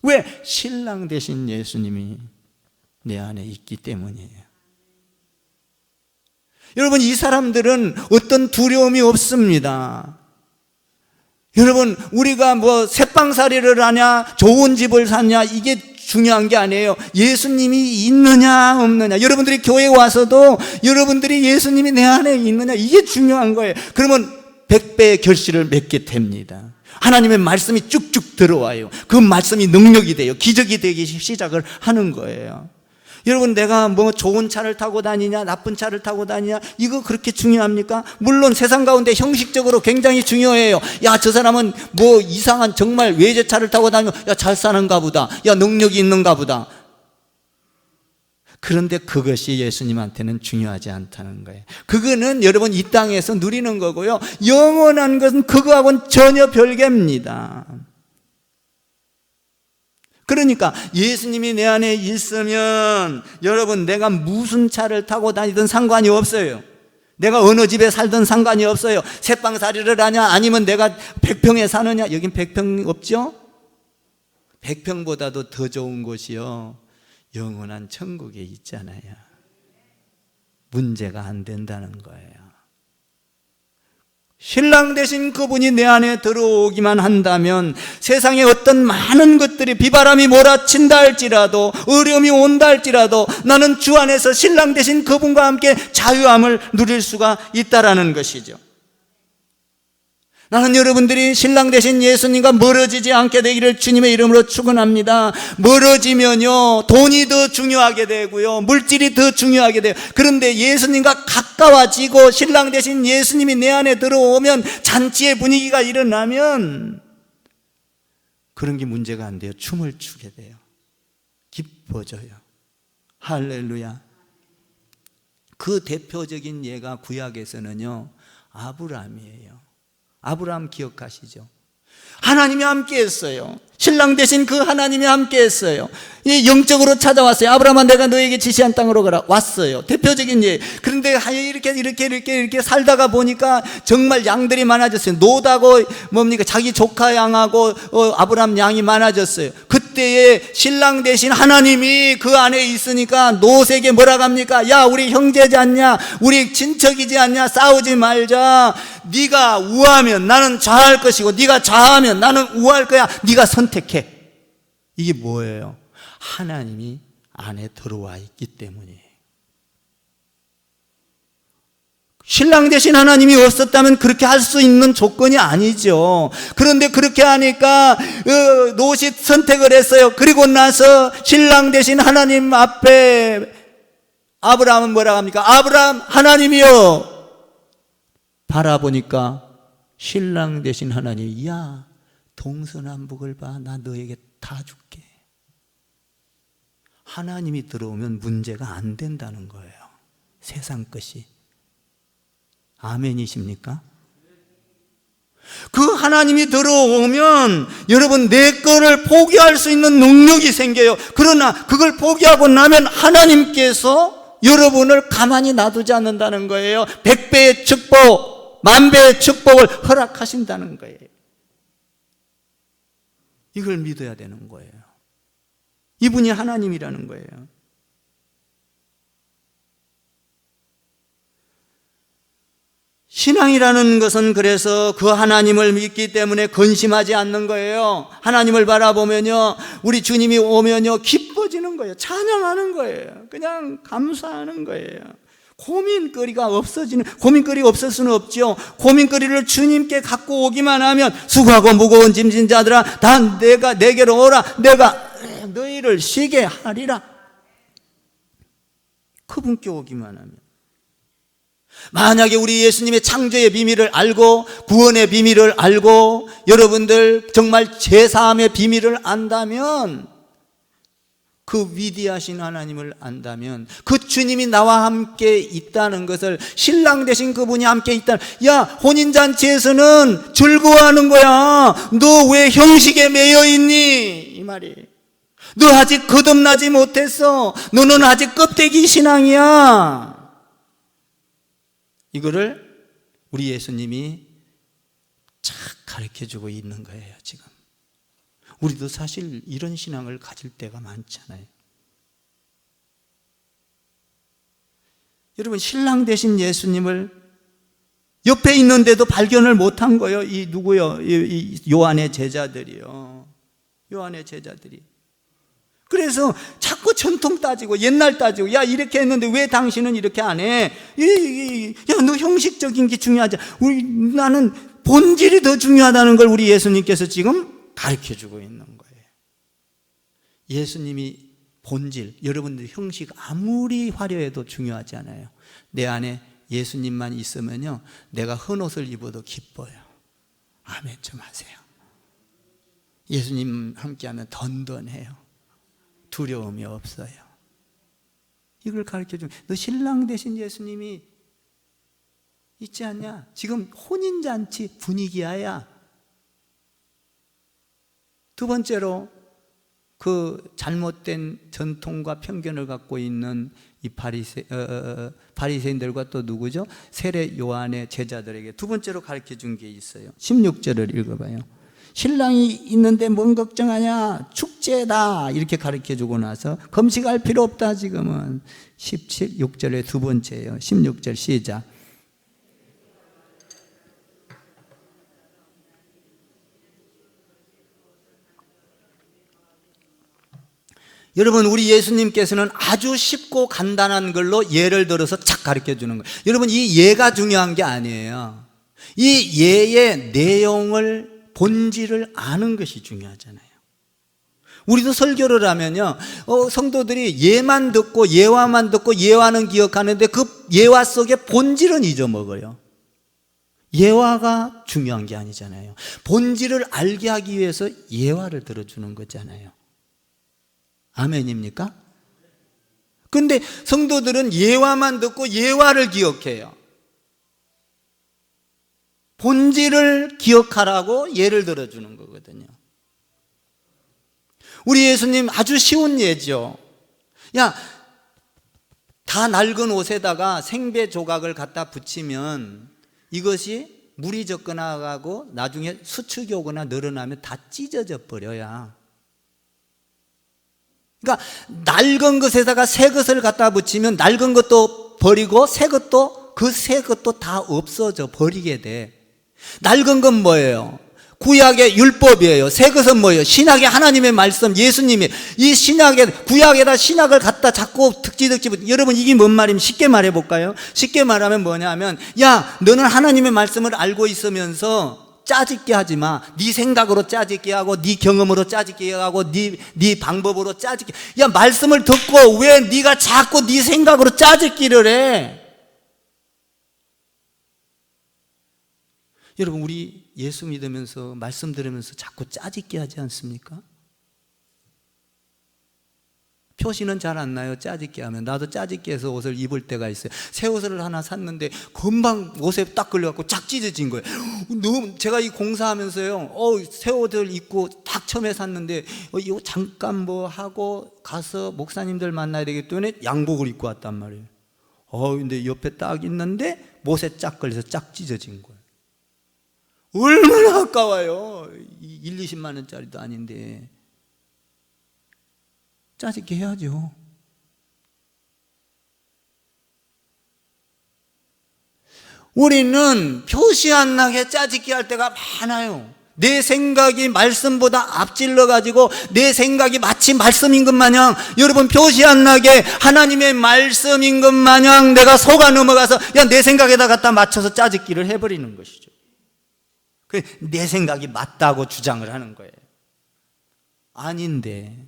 Speaker 1: 왜? 신랑 되신 예수님이 내 안에 있기 때문이에요. 여러분, 이 사람들은 어떤 두려움이 없습니다. 여러분, 우리가 새빵살이를 하냐, 좋은 집을 사냐, 이게 중요한 게 아니에요. 예수님이 있느냐 없느냐. 여러분들이 교회에 와서도 여러분들이 예수님이 내 안에 있느냐, 이게 중요한 거예요. 그러면 100배의 결실을 맺게 됩니다. 하나님의 말씀이 쭉쭉 들어와요. 그 말씀이 능력이 돼요. 기적이 되기 시작을 하는 거예요. 여러분, 내가 좋은 차를 타고 다니냐, 나쁜 차를 타고 다니냐, 이거 그렇게 중요합니까? 물론 세상 가운데 형식적으로 굉장히 중요해요. 야, 저 사람은 이상한 정말 외제차를 타고 다니면, 야, 잘 사는가 보다. 야, 능력이 있는가 보다. 그런데 그것이 예수님한테는 중요하지 않다는 거예요. 그거는 여러분 이 땅에서 누리는 거고요. 영원한 것은 그거하고는 전혀 별개입니다. 그러니까 예수님이 내 안에 있으면 여러분, 내가 무슨 차를 타고 다니든 상관이 없어요. 내가 어느 집에 살든 상관이 없어요. 새빵살이를 하냐, 아니면 내가 100평에 사느냐. 여긴 100평 없죠? 100평보다도 더 좋은 곳이요, 영원한 천국에 있잖아요. 문제가 안 된다는 거예요. 신랑 되신 그분이 내 안에 들어오기만 한다면 세상에 어떤 많은 것들이, 비바람이 몰아친다 할지라도, 어려움이 온다 할지라도 나는 주 안에서 신랑 되신 그분과 함께 자유함을 누릴 수가 있다라는 것이죠. 나는 여러분들이 신랑 되신 예수님과 멀어지지 않게 되기를 주님의 이름으로 축원합니다. 멀어지면요, 돈이 더 중요하게 되고요, 물질이 더 중요하게 돼요. 그런데 예수님과 가까워지고 신랑 되신 예수님이 내 안에 들어오면, 잔치의 분위기가 일어나면 그런 게 문제가 안 돼요. 춤을 추게 돼요. 기뻐져요. 할렐루야. 그 대표적인 예가 구약에서는요, 아브라함이에요. 아브라함 기억하시죠? 하나님이 함께 했어요. 신랑 되신 그 하나님이 함께 했어요. 영적으로 찾아왔어요. 아브라함아, 내가 너에게 지시한 땅으로 가라. 왔어요. 대표적인 예. 그런데 이렇게 살다가 보니까 정말 양들이 많아졌어요. 노다고 자기 조카 양하고 아브라함 양이 많아졌어요. 그때에 신랑 되신 하나님이 그 안에 있으니까 노색에 뭐라고 합니까? 야, 우리 형제지 않냐? 우리 친척이지 않냐? 싸우지 말자. 네가 우하면 나는 좌할 것이고, 네가 좌하면 나는 우할 거야. 네가 선택해. 이게 뭐예요? 하나님이 안에 들어와 있기 때문이에요. 신랑 되신 하나님이 없었다면 그렇게 할 수 있는 조건이 아니죠. 그런데 그렇게 하니까 롯이 선택을 했어요. 그리고 나서 신랑 되신 하나님 앞에 아브라함은 뭐라고 합니까? 아브라함, 하나님이요. 바라보니까 신랑 되신 하나님이, 야, 동서남북을 봐. 나 너에게 다 줄게. 하나님이 들어오면 문제가 안 된다는 거예요. 세상 것이. 아멘이십니까? 그 하나님이 들어오면 여러분, 내 거를 포기할 수 있는 능력이 생겨요. 그러나 그걸 포기하고 나면 하나님께서 여러분을 가만히 놔두지 않는다는 거예요. 100배의 축복, 10,000배의 축복을 허락하신다는 거예요. 이걸 믿어야 되는 거예요. 이분이 하나님이라는 거예요. 신앙이라는 것은 그래서 그 하나님을 믿기 때문에 근심하지 않는 거예요. 하나님을 바라보면요, 우리 주님이 오면요, 기뻐져요. 기뻐지는 거예요. 찬양하는 거예요. 그냥 감사하는 거예요. 고민거리가 없을 수는 없죠. 고민거리를 주님께 갖고 오기만 하면 수고하고 무거운 짐진 자들아 다 내게로 오라. 내가 너희를 쉬게 하리라. 그분께 오기만 하면. 만약에 우리 예수님의 창조의 비밀을 알고 구원의 비밀을 알고 여러분들 정말 제사함의 비밀을 안다면, 그 위대하신 하나님을 안다면, 그 주님이 나와 함께 있다는 것을, 신랑 되신 그분이 함께 있다는, 야, 혼인잔치에서는 즐거워하는 거야. 너 왜 형식에 매여 있니? 이 말이. 너 아직 거듭나지 못했어. 너는 아직 껍데기 신앙이야. 이거를 우리 예수님이 착 가르쳐주고 있는 거예요. 지금 우리도 사실 이런 신앙을 가질 때가 많잖아요. 여러분, 신랑 되신 예수님을 옆에 있는데도 발견을 못한 거예요. 이 누구요? 이 요한의 제자들이요. 요한의 제자들이. 그래서 자꾸 전통 따지고 옛날 따지고, 야, 이렇게 했는데 왜 당신은 이렇게 안 해? 야, 너 형식적인 게 중요하지. 나는 본질이 더 중요하다는 걸 우리 예수님께서 지금 가르쳐주고 있는 거예요. 예수님이 본질, 여러분들 형식 아무리 화려해도 중요하지 않아요. 내 안에 예수님만 있으면요, 내가 헌옷을 입어도 기뻐요. 아멘 좀 하세요. 예수님 함께하면 던던해요. 두려움이 없어요. 이걸 가르쳐주면, 너 신랑 되신 예수님이 있지 않냐? 지금 혼인잔치 분위기야. 두 번째로, 그 잘못된 전통과 편견을 갖고 있는 이 바리새인들과 또 누구죠? 세례 요한의 제자들에게 두 번째로 가르쳐준 게 있어요. 16절을 읽어봐요. 신랑이 있는데 뭔 걱정하냐? 축제다. 이렇게 가르쳐주고 나서 금식할 필요 없다. 지금은 6절의 두 번째예요. 16절 시작. 여러분, 우리 예수님께서는 아주 쉽고 간단한 걸로 예를 들어서 착 가르쳐주는 거예요. 여러분, 이 예가 중요한 게 아니에요. 이 예의 내용을, 본질을 아는 것이 중요하잖아요. 우리도 설교를 하면요, 성도들이 예만 듣고 예화만 듣고 예화는 기억하는데 그 예화 속의 본질은 잊어먹어요. 예화가 중요한 게 아니잖아요. 본질을 알게 하기 위해서 예화를 들어주는 거잖아요. 아멘입니까? 근데 성도들은 예화만 듣고 예화를 기억해요. 본질을 기억하라고 예를 들어주는 거거든요. 우리 예수님 아주 쉬운 예죠. 야, 다 낡은 옷에다가 생배 조각을 갖다 붙이면 이것이 물이 젖거나가고 나중에 수축이 오거나 늘어나면 다 찢어져 버려야. 그러니까 낡은 것에다가 새 것을 갖다 붙이면 낡은 것도 버리고 새 것도, 그 새 것도 다 없어져 버리게 돼. 낡은 건 뭐예요? 구약의 율법이에요. 새 것은 뭐예요? 신약의 하나님의 말씀, 예수님이. 이 신약에, 구약에다 신약을 갖다 자꾸 득지득지. 여러분, 이게 뭔 말이면 쉽게 말해 볼까요? 쉽게 말하면 뭐냐면, 야, 너는 하나님의 말씀을 알고 있으면서 짜집게 하지 마. 네 생각으로 짜집게 하고, 네 경험으로 짜집게 하고, 네 방법으로 짜집게. 야, 말씀을 듣고 왜 네가 자꾸 네 생각으로 짜집기를 해? 여러분, 우리 예수 믿으면서 말씀 들으면서 자꾸 짜집기 하지 않습니까? 표시는 잘 안 나요. 짜집기 하면. 나도 짜집기 해서 옷을 입을 때가 있어요. 새 옷을 하나 샀는데 금방 옷에 딱 걸려갖고 쫙 찢어진 거예요. 너무, 제가 이 공사하면서요, 새 옷을 입고 딱 처음에 샀는데 이거 잠깐 뭐 하고 가서 목사님들 만나야 되기 때문에 양복을 입고 왔단 말이에요. 근데 옆에 딱 있는데 못에 쫙 걸려서 쫙 찢어진 거예요. 얼마나 아까워요. 1, 20만 원짜리도 아닌데. 짜집기 해야죠. 우리는 표시 안 나게 짜집기 할 때가 많아요. 내 생각이 말씀보다 앞질러 가지고 내 생각이 마치 말씀인 것 마냥, 여러분 표시 안 나게 하나님의 말씀인 것 마냥 내가 속아 넘어가서 내 생각에다 갖다 맞춰서 짜집기를 해버리는 것이죠. 내 생각이 맞다고 주장을 하는 거예요. 아닌데,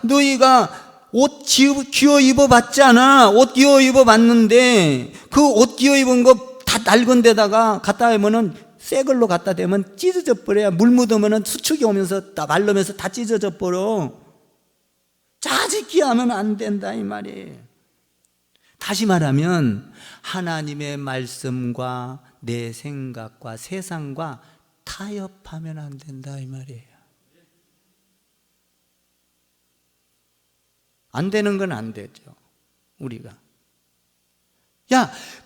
Speaker 1: 너희가 옷 기어 입어봤잖아. 옷 기어 입어봤는데 그 옷 기어 입은 거 다 낡은 데다가 갖다 대면은 새 걸로 갖다 대면 찢어져 버려야, 물 묻으면은 수축이 오면서 다 말르면서 다 찢어져 버려. 짜집기 하면 안 된다 이 말이에요. 다시 말하면 하나님의 말씀과 내 생각과 세상과 타협하면 안 된다 이 말이에요. 안 되는 건 안 되죠, 우리가.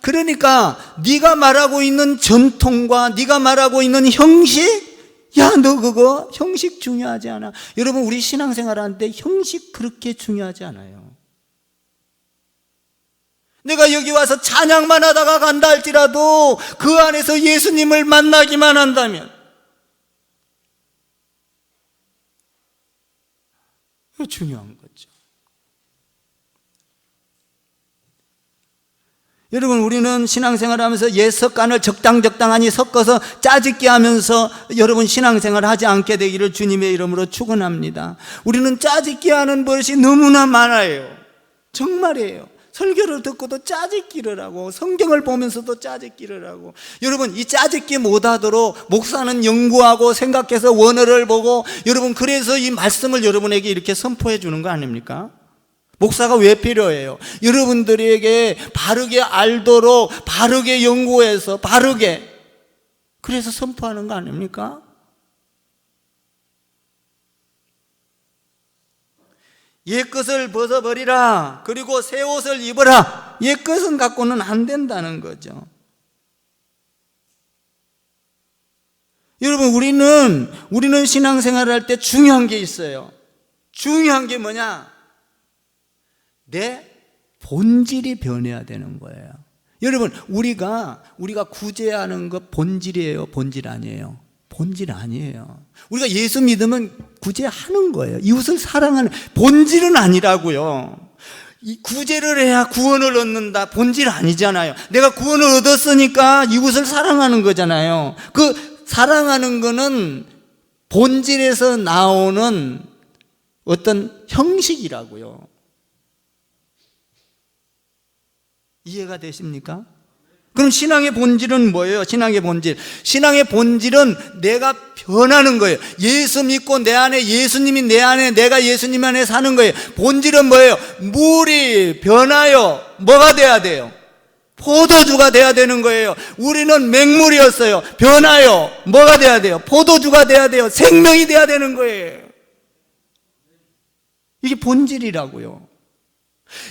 Speaker 1: 그러니까 네가 말하고 있는 전통과 네가 말하고 있는 형식, 너 그거 형식 중요하지 않아. 여러분, 우리 신앙생활 하는데 형식 그렇게 중요하지 않아요. 내가 여기 와서 찬양만 하다가 간다 할지라도 그 안에서 예수님을 만나기만 한다면 이거 중요한 거죠. 여러분, 우리는 신앙생활 하면서 옛 습관을 적당하니 섞어서 짜집기 하면서 여러분 신앙생활 하지 않게 되기를 주님의 이름으로 축원합니다. 우리는 짜집기 하는 버릇이 너무나 많아요. 정말이에요. 설교를 듣고도 짜집기를 하고 성경을 보면서도 짜집기를 하고. 여러분, 이 짜집기 못하도록 목사는 연구하고 생각해서 원어를 보고, 여러분 그래서 이 말씀을 여러분에게 이렇게 선포해 주는 거 아닙니까? 목사가 왜 필요해요? 여러분들에게 바르게 알도록 바르게 연구해서 바르게, 그래서 선포하는 거 아닙니까? 옛것을 벗어버리라, 그리고 새 옷을 입어라. 옛것은 갖고는 안 된다는 거죠. 여러분, 우리는 신앙생활을 할 때 중요한 게 있어요. 중요한 게 뭐냐? 내 본질이 변해야 되는 거예요. 여러분, 우리가 구제하는 것 본질이에요, 본질 아니에요? 본질 아니에요. 우리가 예수 믿으면 구제하는 거예요. 이웃을 사랑하는, 본질은 아니라고요. 이 구제를 해야 구원을 얻는다, 본질 아니잖아요. 내가 구원을 얻었으니까 이웃을 사랑하는 거잖아요. 그 사랑하는 거는 본질에서 나오는 어떤 형식이라고요. 이해가 되십니까? 그럼 신앙의 본질은 뭐예요? 신앙의 본질은 내가 변하는 거예요. 예수 믿고 내 안에 예수님이 내 안에, 내가 예수님 안에 사는 거예요. 본질은 뭐예요? 물이 변하여 뭐가 돼야 돼요? 포도주가 돼야 되는 거예요. 우리는 맹물이었어요. 변하여 뭐가 돼야 돼요? 포도주가 돼야 돼요. 생명이 돼야 되는 거예요. 이게 본질이라고요.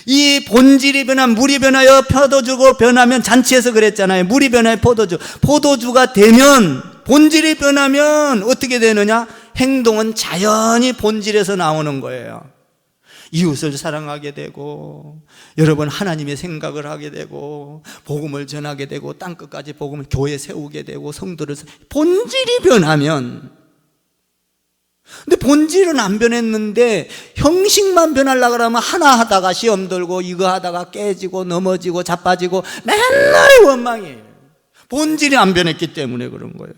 Speaker 1: 이 본질이 물이 변하여 포도주가 변하면, 잔치에서 그랬잖아요. 물이 변하여 포도주가 되면, 본질이 변하면 어떻게 되느냐? 행동은 자연히 본질에서 나오는 거예요. 이웃을 사랑하게 되고, 여러분 하나님의 생각을 하게 되고, 복음을 전하게 되고, 땅끝까지 복음을, 교회 세우게 되고, 성도를, 본질이 변하면. 근데 본질은 안 변했는데 형식만 변하려고 그러면 하나 하다가 시험 들고, 이거 하다가 깨지고 넘어지고 자빠지고 맨날 원망이에요. 본질이 안 변했기 때문에 그런 거예요.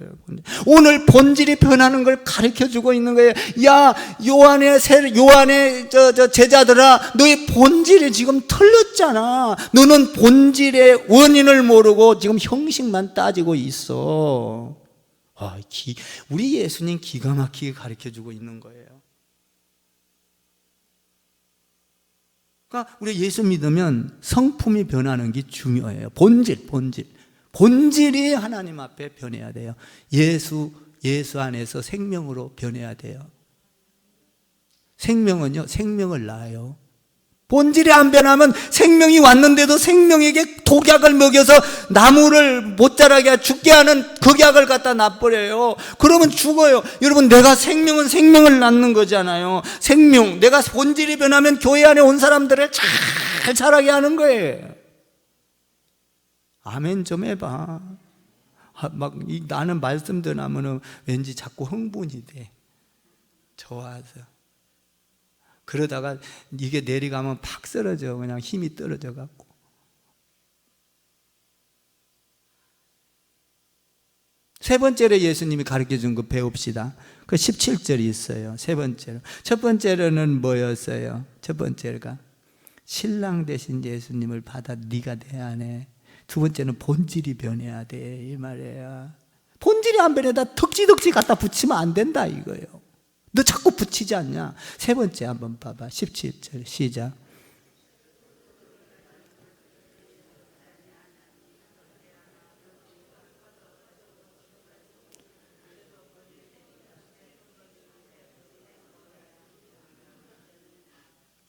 Speaker 1: 오늘 본질이 변하는 걸 가르쳐주고 있는 거예요. 요한의 제자들아, 너의 본질이 지금 틀렸잖아. 너는 본질의 원인을 모르고 지금 형식만 따지고 있어. 우리 예수님 기가 막히게 가르쳐주고 있는 거예요. 그러니까 우리 예수 믿으면 성품이 변하는 게 중요해요. 본질이 하나님 앞에 변해야 돼요. 예수 안에서 생명으로 변해야 돼요. 생명을 낳아요. 본질이 안 변하면 생명이 왔는데도 생명에게 독약을 먹여서 나무를 못 자라게 죽게 하는 극약을 갖다 놔버려요. 그러면 죽어요. 여러분, 내가 생명을 낳는 거잖아요. 내가 본질이 변하면 교회 안에 온 사람들을 잘 자라게 하는 거예요. 아멘 좀 해봐. 나는 말씀 전하면 왠지 자꾸 흥분이 돼. 좋아서. 그러다가 이게 내려가면 팍 쓰러져. 그냥 힘이 떨어져 갖고. 세 번째로 예수님이 가르쳐 준 거 배웁시다. 그 17절이 있어요. 세 번째로. 첫 번째로는 뭐였어요? 첫 번째가 신랑 되신 예수님을 받아 네가 내 안에. 두 번째는 본질이 변해야 돼, 이 말이에요. 본질이 안 변해다 덕지덕지 갖다 붙이면 안 된다 이거예요. 너 자꾸 붙이지 않냐? 세 번째 한번 봐봐. 17절 시작.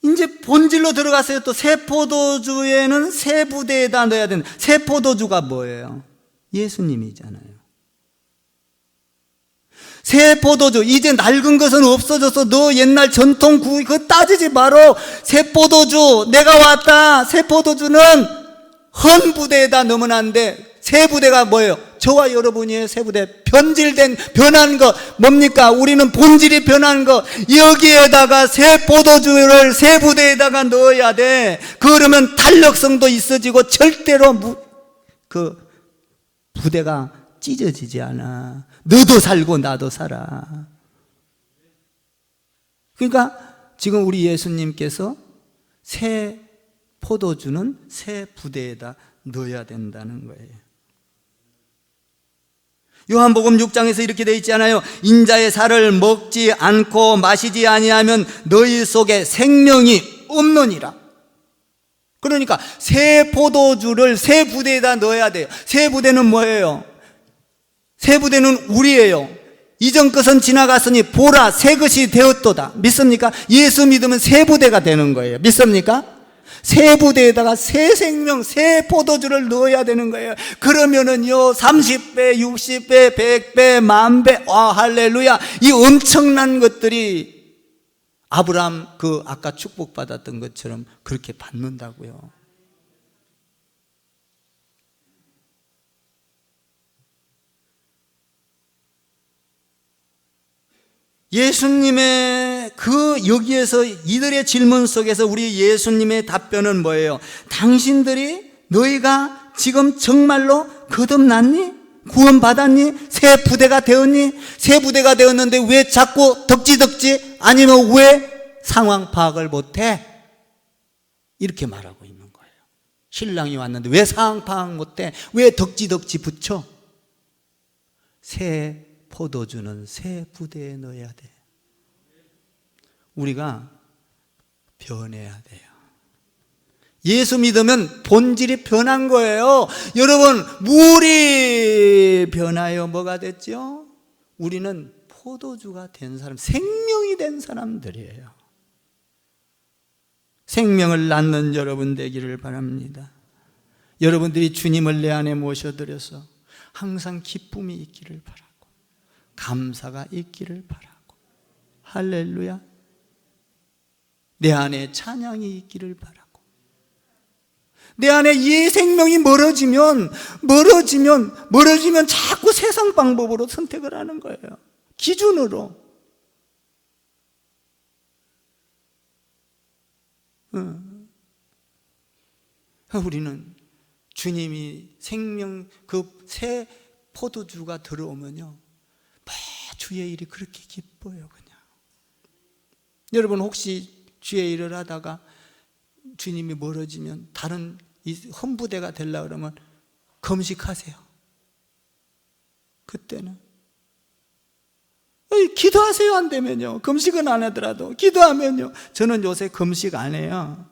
Speaker 1: 이제 본질로 들어갔어요. 또 새 포도주에는 새 부대에다 넣어야 된다. 새 포도주가 뭐예요? 예수님이잖아요. 새 포도주, 이제 낡은 것은 없어져서 너 옛날 전통 구이 그거 따지지 말어. 새 포도주, 내가 왔다. 새 포도주는 헌 부대에다 넣으면 안 돼. 새 부대가 뭐예요? 저와 여러분이에요. 새 부대. 변질된, 변한 것 뭡니까? 우리는 본질이 변한 것. 여기에다가 새 포도주를 새 부대에다가 넣어야 돼. 그러면 탄력성도 있어지고 절대로 그 부대가 찢어지지 않아. 너도 살고 나도 살아. 그러니까 지금 우리 예수님께서 새 포도주는 새 부대에다 넣어야 된다는 거예요. 요한복음 6장에서 이렇게 되어 있지 않아요? 인자의 살을 먹지 않고 마시지 아니하면 너희 속에 생명이 없느니라. 그러니까 새 포도주를 새 부대에다 넣어야 돼요. 새 부대는 뭐예요? 새 부대는 우리예요. 이전 것은 지나갔으니 보라 새 것이 되었도다. 믿습니까? 예수 믿으면 새 부대가 되는 거예요. 믿습니까? 새 부대에다가 새 생명, 새 포도주를 넣어야 되는 거예요. 그러면은요 30배, 60배, 100배, 만배, 와 할렐루야, 이 엄청난 것들이 아브라함 그 아까 축복받았던 것처럼 그렇게 받는다고요. 예수님의 여기에서 이들의 질문 속에서 우리 예수님의 답변은 뭐예요? 당신들이 너희가 지금 정말로 거듭났니? 구원받았니? 새 부대가 되었니? 새 부대가 되었는데 왜 자꾸 덕지덕지? 아니면 왜 상황 파악을 못해? 이렇게 말하고 있는 거예요. 신랑이 왔는데 왜 상황 파악 못해? 왜 덕지덕지 붙여? 새 포도주는 새 부대에 넣어야 돼. 우리가 변해야 돼요. 예수 믿으면 본질이 변한 거예요. 여러분, 물이 변하여 뭐가 됐죠? 우리는 포도주가 된 사람, 생명이 된 사람들이에요. 생명을 낳는 여러분 되기를 바랍니다. 여러분들이 주님을 내 안에 모셔드려서 항상 기쁨이 있기를 바랍니다. 감사가 있기를 바라고, 할렐루야, 내 안에 찬양이 있기를 바라고, 내 안에 이 생명이 멀어지면 자꾸 세상 방법으로 선택을 하는 거예요. 기준으로. 우리는 주님이 생명 그 새 포도주가 들어오면요 주의 일이 그렇게 기뻐요. 그냥 여러분 혹시 주의 일을 하다가 주님이 멀어지면 다른 이 헌부대가 되려고 그러면 금식하세요. 그때는 기도하세요. 안 되면요, 금식은 안 하더라도 기도하면요. 저는 요새 금식 안 해요.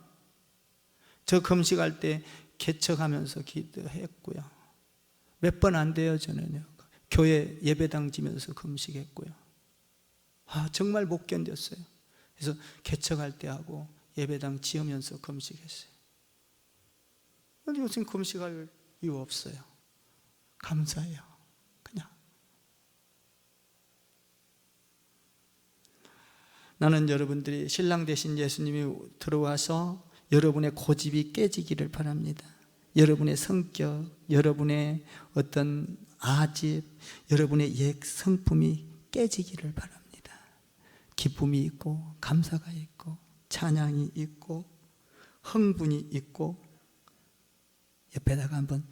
Speaker 1: 저 금식할 때 개척하면서 기도했고요. 몇 번 안 돼요. 저는요 교회 예배당 지면서 금식했고요. 정말 못 견뎠어요. 그래서 개척할 때 하고 예배당 지으면서 금식했어요. 근데 요즘 금식할 이유 없어요. 감사해요. 그냥 나는 여러분들이 신랑 되신 예수님이 들어와서 여러분의 고집이 깨지기를 바랍니다. 여러분의 성격, 여러분의 어떤 아집, 여러분의 옛 성품이 깨지기를 바랍니다. 기쁨이 있고 감사가 있고 찬양이 있고 흥분이 있고, 옆에다가 한번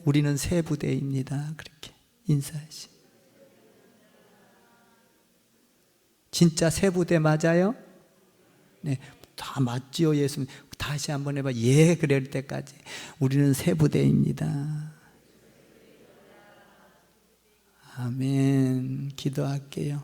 Speaker 1: 우리는 새 부대입니다 그렇게 인사하시. 진짜 새 부대 맞아요? 네, 다 맞지요. 예수님 다시 한번 해봐. 예, 그럴 때까지 우리는 새 부대입니다. 아멘. 기도할게요.